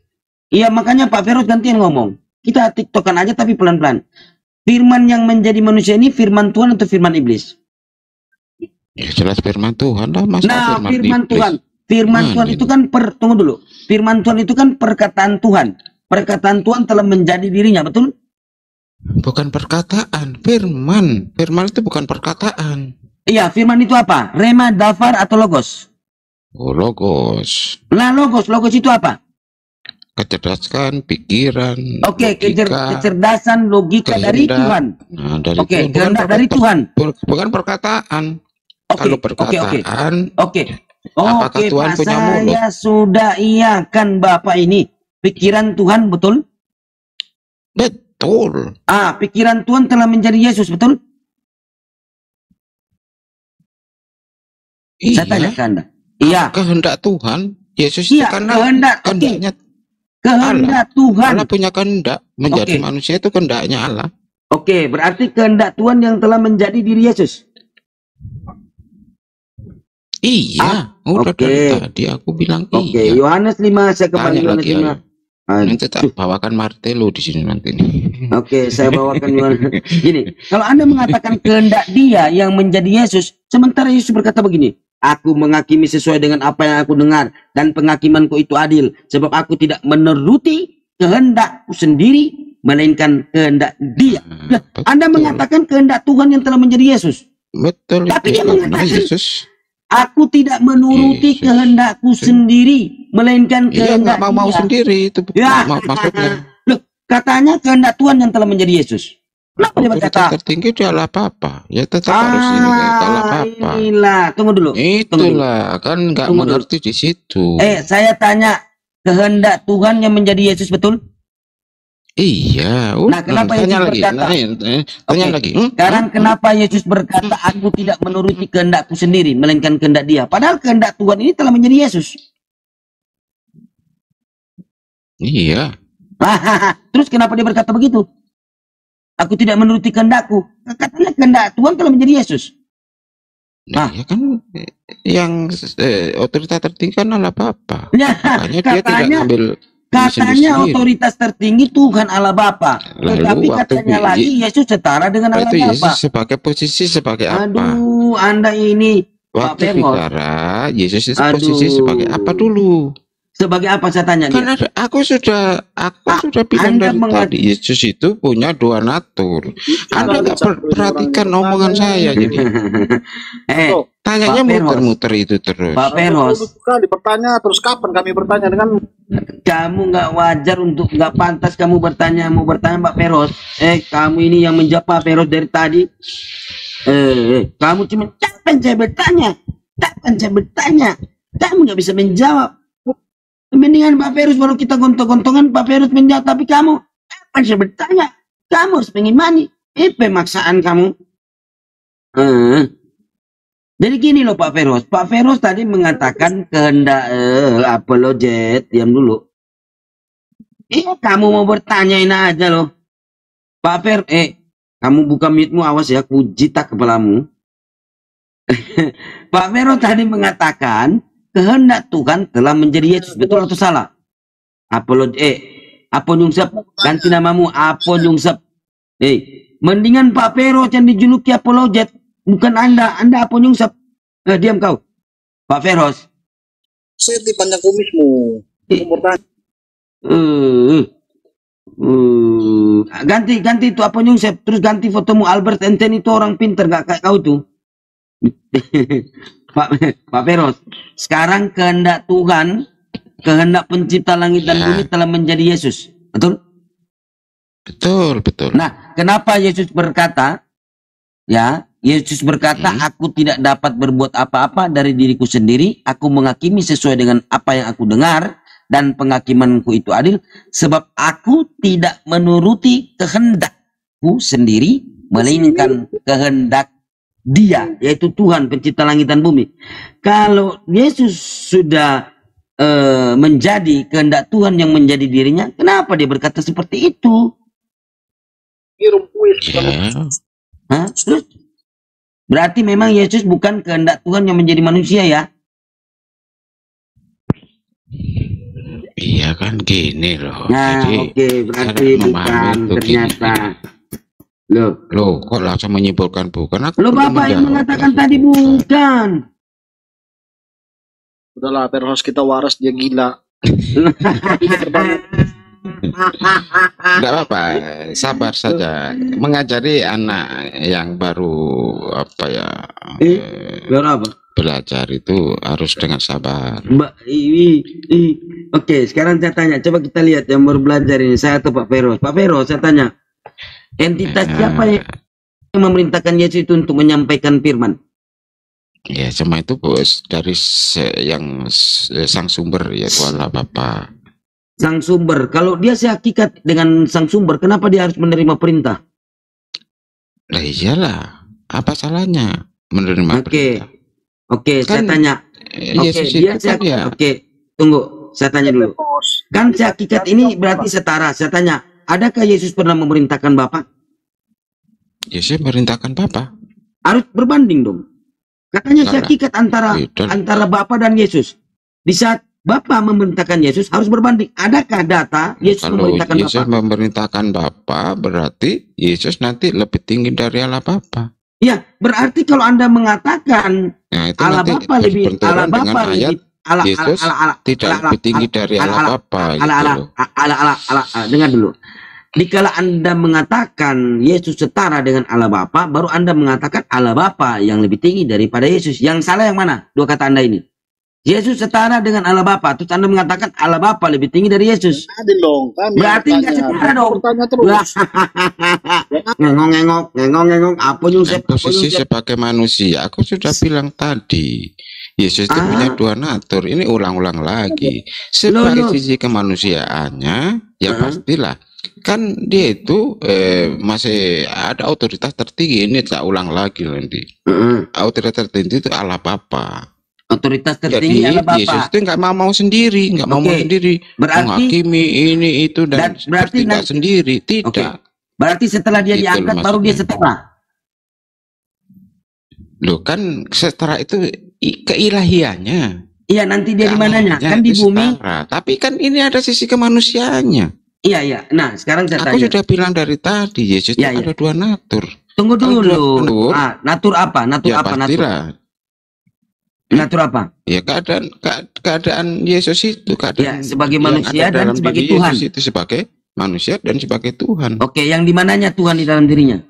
Iya, makanya Pak Feros gantian ngomong. Kita tiktokan aja tapi pelan-pelan. Firman yang menjadi manusia ini firman Tuhan atau firman iblis? Ya jelas firman Tuhan lah, masa Nah, firman firman iblis? Tuhan. Firman Tuhan itu kan tunggu dulu. Firman Tuhan itu kan perkataan Tuhan. Perkataan Tuhan telah menjadi dirinya, betul? Bukan perkataan, firman. Firman itu bukan perkataan. Iya, firman itu apa? Rema, dafar, atau logos? Oh, logos. Nah, logos itu apa? Kecerdasan, pikiran, Oke, logika, kecerdasan, logika dari kehendak. Tuhan. Nah, dari Oke, Tuhan. kehendak dari Tuhan. Bukan perkataan. Oke, Kalau perkataan, Oke. apakah Tuhan Pak, punya mulut? saya sudah iakan Bapak ini. Pikiran Tuhan, betul? Betul. Pikiran Tuhan telah menjadi Yesus, betul? Saya tanya Iya. ke Anda. Iya. Kehendak Tuhan, Yesus Iya, itu karena kehendak. Oke. kehendaknya Kehendak Tuhan. Allah punya kehendak menjadi Oke. manusia, itu kehendaknya Allah. Oke, berarti kehendak Tuhan yang telah menjadi diri Yesus. Iya, udah oke. dari tadi aku bilang Oke, iya. Yohanes 5, saya kembali Tanya Yohanes lagi, 5. Nanti tak bawakan martelo di sini nanti nih. Oke, saya bawakan Yohanes. Gini, kalau Anda mengatakan kehendak Dia yang menjadi Yesus, sementara Yesus berkata begini, aku menghakimi sesuai dengan apa yang aku dengar, dan penghakimanku itu adil, sebab aku tidak menuruti kehendakku sendiri, melainkan kehendak Dia. Nah, Anda mengatakan kehendak Tuhan yang telah menjadi Yesus. Betul, Tapi itu dia karena mengatakan, Yesus. aku tidak menuruti Yesus. kehendakku sendiri, melainkan Iya, kehendak nggak mau Dia. sendiri itu Ya. maksudnya. Loh, katanya kehendak Tuhan yang telah menjadi Yesus. Kenapa dia berkata? Otoritas tertinggi dia lah apa? Ya tetap harus ini lah apa? Inilah, tunggu dulu. Itulah kan nggak Tunggu dulu. mengerti di situ. Saya tanya, kehendak Tuhan yang menjadi Yesus, betul? Iya. Nah, kenapa tanya Yesus lagi? berkata? Tanya Oke. lagi. Sekarang kenapa Yesus berkata, aku tidak menuruti kehendakku sendiri, melainkan kehendak Dia? Padahal kehendak Tuhan ini telah menjadi Yesus. Iya. Terus kenapa dia berkata begitu? Aku tidak menuruti kehendakku. Katanya kehendak Tuhan telah menjadi Yesus. Nah, ya kan yang otoritas tertinggi kan Allah Bapa. Ya, Makanya dia tidak ngambil katanya otoritas tertinggi Tuhan Allah Bapa. Lalu Tetapi katanya lagi Yesus setara dengan Allah Bapa. Bapa. Yesus sebagai posisi sebagai apa? Aduh, Anda ini Waktu Pak Perhos. bicara Yesus itu posisi sebagai apa dulu? Sebagai apa saya tanya dia? Karena aku sudah bilang Anda dari tadi Yesus itu punya dua natur. Anda nggak perhatikan omongan saya jadi. Tanyanya Pak Perhos. muter-muter itu terus. Pak Perhos, Kali bertanya terus kapan kami bertanya dengan kamu nggak wajar untuk nggak pantas kamu bertanya Pak Perhos. Kamu ini yang menjawab Pak Perhos dari tadi. Kamu cuma kapan saya bertanya, kamu nggak bisa menjawab. Mendingan Pak Perhos baru kita gontok-gontongan Pak Perhos menjawab, tapi kamu kapan saya bertanya, kamu harus mengimani. Pemaksaan kamu. Jadi gini loh Pak Perhos. Pak Perhos tadi mengatakan kehendak apologet, diam dulu. Kamu mau bertanyain aja loh. Pak Perhos, kamu buka mute-mu, awas ya, aku jitak kepalamu. Pak Perhos tadi mengatakan kehendak Tuhan telah menjadi Yesus, betul atau salah? Apa nyungsep, ganti namamu Apa nyungsep. Mendingan Pak Perhos yang dijuluki apologet, bukan Anda apa nyungsep. Diam kau, Pak Perhos. saya dipanjang kumismu. Ganti itu apa nyungsep, terus ganti fotomu Albert Einstein, itu orang pinter gak kayak kau tuh. Pak Perhos, sekarang kehendak Tuhan, kehendak pencipta langit dan bumi telah menjadi Yesus, betul? Betul. Nah, kenapa Yesus berkata, Yesus berkata, aku tidak dapat berbuat apa-apa dari diriku sendiri, aku menghakimi sesuai dengan apa yang aku dengar, dan penghakimanku itu adil, sebab aku tidak menuruti kehendakku sendiri, melainkan kehendak Dia, yaitu Tuhan pencipta langit dan bumi. Kalau Yesus sudah menjadi kehendak Tuhan yang menjadi dirinya, kenapa dia berkata seperti itu? Terus berarti memang Yesus bukan kehendak Tuhan yang menjadi manusia ya? Iya kan gini loh. Nah, jadi oke, berarti bukan ternyata. Loh, kok langsung menyimpulkan bukan? Aku Loh, Bapak yang mengatakan tadi bukan. Udahlah, Perhos, kita waras, dia gila. Tidak apa-apa, sabar saja. Mengajari anak yang baru belajar itu harus dengan sabar. Oke, sekarang saya tanya, coba kita lihat yang baru belajar ini, saya atau Pak Feros. Pak Feros, saya tanya, entitas siapa yang memerintahkan Yesus itu untuk menyampaikan firman? Ya, semua itu bos dari yang sang sumber, yaitu Allah Bapa. Sang sumber. Kalau dia sehakikat dengan sang sumber, kenapa dia harus menerima perintah? Lah iyalah, apa salahnya menerima perintah? Oke, saya tanya. Dia sehakikat. Tunggu, saya tanya dulu. Kan sehakikat ini berarti setara. Saya tanya, adakah Yesus pernah memerintahkan Bapa? Yesus memerintahkan Bapa. Harus berbanding dong. Katanya sehakikat antara Bapa dan Yesus. Di saat Bapa memerintahkan Yesus harus berbanding. Adakah data Yesus memerintahkan Bapa? Yesus memerintahkan Bapa, berarti Yesus nanti lebih tinggi dari Allah Bapa. Ya, berarti kalau Anda mengatakan Allah Bapa lebih Yesus tidak lebih tinggi dari Allah Bapa. Dengar dulu. Dikala Anda mengatakan Yesus setara dengan Allah Bapa, baru Anda mengatakan Allah Bapa yang lebih tinggi daripada Yesus. Yang salah yang mana? Dua kata Anda ini. Yesus setara dengan Allah Bapa, terus Anda mengatakan Allah Bapa lebih tinggi dari Yesus. Adil dong, kan? Berarti nggak setara dong. Bertanya terus. Ngengong. Apa Yusuf? Posisi sebagai manusia, aku sudah bilang tadi. Yesus itu punya dua natur. Ini ulang-ulang lagi. Sebagai sisi kemanusiaannya, ya pastilah. Kan dia itu masih ada otoritas tertinggi. Ini tak ulang lagi nanti. Otoritas tertinggi itu Allah Bapa. Otoritas tertinggi Allah Bapa. Yesus itu nggak mau sendiri, menghakimi ini itu dan berarti tidak sendiri, tidak. Berarti setelah dia diangkat baru dia setara. Loh, kan setara itu keilahiannya. Iya, nanti dia di mananya? Kan di bumi. Setara. Tapi kan ini ada sisi kemanusiaannya. Iya. Nah, sekarang saya tanya. Aku sudah bilang dari tadi, Yesus itu ada dua natur. Tunggu dulu. Natur apa? Natur apa? Natur apa? Ya keadaan Yesus itu keadaan sebagai manusia dan sebagai Tuhan. Yesus itu sebagai manusia dan sebagai Tuhan. Oke, yang di mananya Tuhan di dalam dirinya?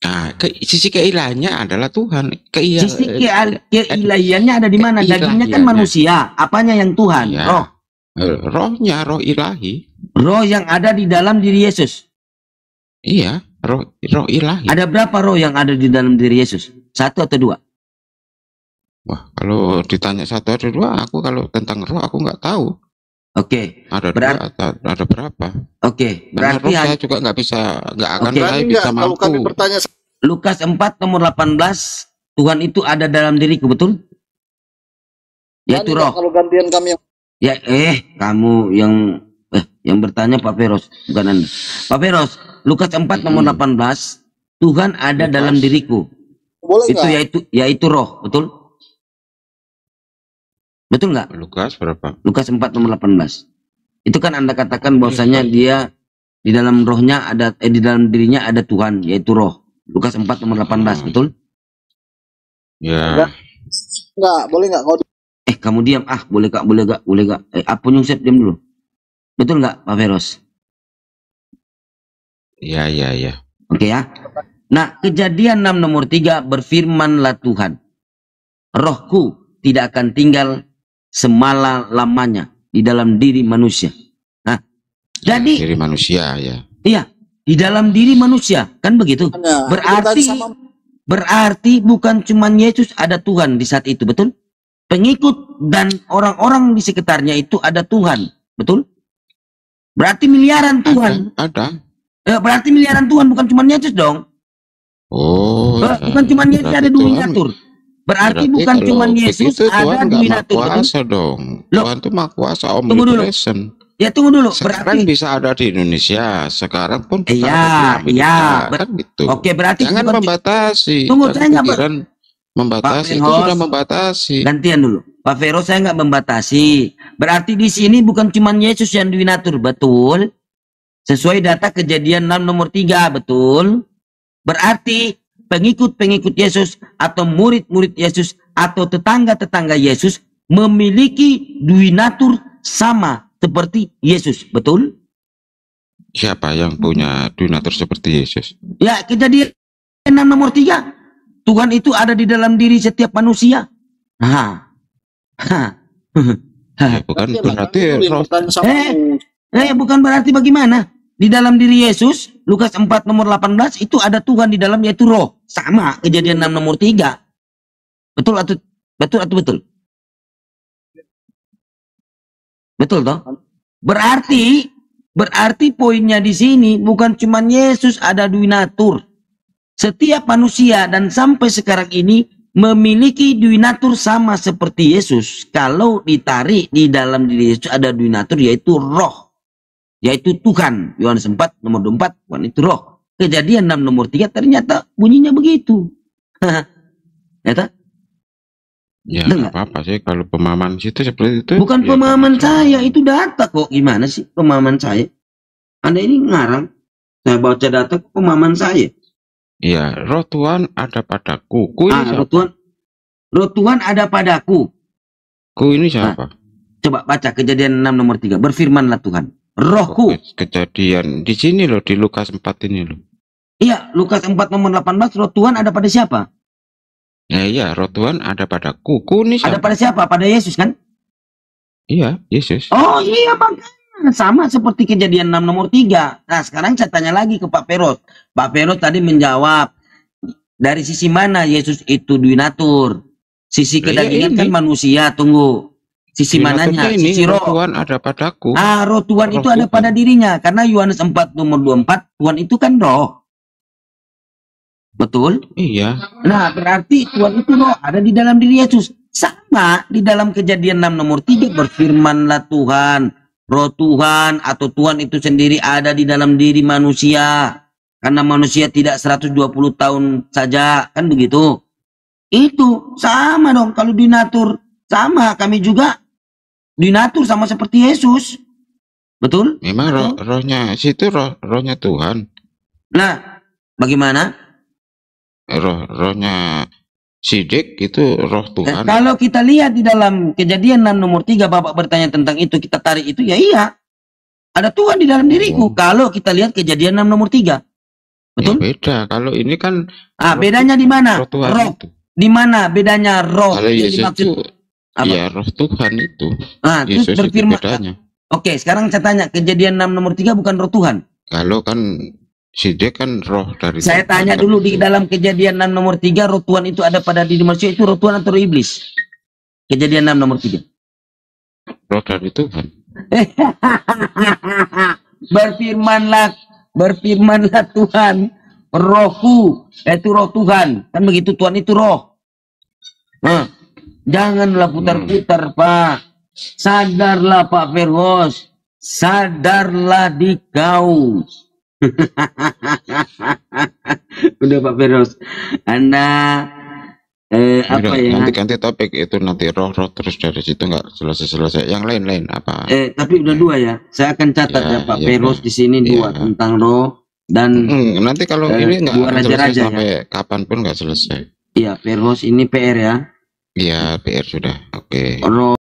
Nah, sisi keilahiannya adalah Tuhan. Sisi keilahiannya ada di mana? Dagingnya kan manusia. Apanya yang Tuhan? Ya. Roh. Rohnya, roh ilahi. Roh yang ada di dalam diri Yesus. Iya, roh ilahi. Ada berapa roh yang ada di dalam diri Yesus? 1 atau 2? Wah, kalau ditanya 1 atau 2, aku kalau tentang roh aku nggak tahu. Oke. Ada berapa? Oke. Berarti saya juga nggak akan saya bisa mampu. Kalau kami bertanya, Lukas 4 nomor 18, Tuhan itu ada dalam diriku, betul? Yaitu roh. Kalau gantian kami yang kamu yang bertanya Pak Feros, bukan Anda. Pak Feros, Lukas 4 nomor 18, Tuhan ada dalam diriku. Boleh itu yaitu roh, betul? Betul nggak? Lukas berapa? Lukas 4 nomor 18. Itu kan Anda katakan bahwasanya dia di dalam rohnya ada di dalam dirinya ada Tuhan, yaitu roh. Lukas 4 nomor 18, betul? Ya. Enggak, boleh nggak kau kamu diam. Boleh gak? Apa Yusuf diam dulu. Betul nggak, Pak Feros? Ya. Oke ya. Nah, Kejadian 6 nomor 3, berfirmanlah Tuhan, rohku tidak akan tinggal semala-lamanya di dalam diri manusia. Nah, jadi diri manusia ya. Iya, di dalam diri manusia, kan begitu? Berarti bukan cuma Yesus ada Tuhan di saat itu, betul? Pengikut dan orang-orang di sekitarnya itu ada Tuhan, betul? Berarti miliaran Tuhan. Ada. Berarti miliaran Tuhan, bukan cuma Yesus dong. Bukan cuma Yesus ada dominatur. Berarti bukan cuma Yesus ada dominatur, betul? Tuhan itu maha kuasa, omnipresent. Ya, tunggu dulu. Sekarang bisa ada di Indonesia, sekarang pun bisa ada di Amerika, kan gitu. Oke, berarti jangan membatasi. Tunggu, saya nggak membatasi, itu sudah membatasi. Gantian dulu, Pak Vero, saya nggak membatasi. Berarti di sini bukan cuma Yesus yang dominatur, betul? Sesuai data Kejadian 6 nomor 3, betul? Berarti pengikut-pengikut Yesus atau murid-murid Yesus atau tetangga-tetangga Yesus memiliki duinatur sama seperti Yesus, betul? Siapa yang punya duinatur seperti Yesus? Ya, Kejadian 6 nomor 3. Tuhan itu ada di dalam diri setiap manusia. Ya, bukan berarti roh. Bukan berarti bagaimana? Di dalam diri Yesus, Lukas 4 nomor 18, itu ada Tuhan di dalam, yaitu roh. Sama, Kejadian 6 nomor 3. Betul atau betul? Betul toh? Berarti poinnya di sini bukan cuma Yesus ada duinatur. Setiap manusia dan sampai sekarang ini memiliki duinatur sama seperti Yesus. Kalau ditarik di dalam diri Yesus ada duinatur, yaitu roh. Yaitu Tuhan. Yohanes 4 nomor 24, Tuhan itu roh. Kejadian 6 nomor 3 ternyata bunyinya begitu. Ternyata? Ya, nggak apa-apa sih kalau pemahaman situ seperti itu. Bukan ya, pemahaman saya, itu data kok. Gimana sih pemahaman saya? Anda ini ngarang. Saya baca data pemahaman saya. Iya, roh Tuhan ada padaku. Ku ini siapa? Roh Tuhan ada padaku. Ku ini siapa? Coba baca Kejadian 6 nomor 3. Berfirmanlah Tuhan. Rohku. Kejadian di sini loh, di Lukas 4 ini loh. Iya, Lukas 4 nomor 18, roh Tuhan ada pada siapa? Ya, iya, roh Tuhan ada padaku. Ku ini siapa? Ada pada siapa? Pada Yesus kan? Iya, Yesus. Oh iya Bang. Sama seperti Kejadian 6 nomor 3. Nah, sekarang saya tanya lagi ke Pak Peros. Pak Peros tadi menjawab, dari sisi mana Yesus itu duinatur? Sisi kedagingan kan manusia, tunggu. Sisi mananya? Ini, sisi roh. Tuhan ada padaku. Roh Tuhan itu ada pada dirinya. Karena Yohanes 4 nomor 24, Tuhan itu kan roh. Betul? Iya. Nah, berarti Tuhan itu roh, ada di dalam diri Yesus. Sama di dalam Kejadian 6 nomor 3, berfirmanlah Tuhan. Roh Tuhan atau Tuhan itu sendiri ada di dalam diri manusia. Karena manusia tidak 120 tahun saja. Kan begitu? Itu sama dong. Kalau dinatur, sama. Kami juga dinatur sama seperti Yesus. Betul? Memang rohnya situ rohnya Tuhan. Nah, bagaimana? Rohnya Sidik itu roh Tuhan. Kalau kita lihat di dalam Kejadian 6 nomor 3, Bapak bertanya tentang itu, kita tarik itu, ya iya. Ada Tuhan di dalam diriku. Kalau kita lihat Kejadian 6 nomor 3. Betul? Ya beda. Kalau ini kan bedanya di mana? Roh. Di mana bedanya roh? Kalau Yesus itu ya roh Tuhan itu. Terus berfirman. Oke, sekarang saya tanya, Kejadian 6 nomor 3 bukan roh Tuhan? Kalau kan Sidik kan roh dari Saya Tuhan. Tanya dulu, di dalam Kejadian 6 nomor 3, roh Tuhan itu ada pada diri manusia, itu roh Tuhan atau roh iblis? Kejadian 6 nomor 3. Roh dari Tuhan. Berfirmanlah Tuhan, rohku, yaitu roh Tuhan. Kan begitu, Tuhan itu roh. Janganlah putar-putar, Pak. Sadarlah, Pak Verhos. Sadarlah dikau. Udah Pak Verhos. Anda apa ya? Ganti topik itu, nanti roh terus dari situ nggak selesai. Yang lain apa? Tapi udah 2 ya. Saya akan catat ya Pak Verhos di sini 2 tentang roh dan nanti kalau ini nggak akan selesai sampai kapanpun nggak selesai. Iya, Verhos ini PR ya. Iya, PR sudah. Oke. Roh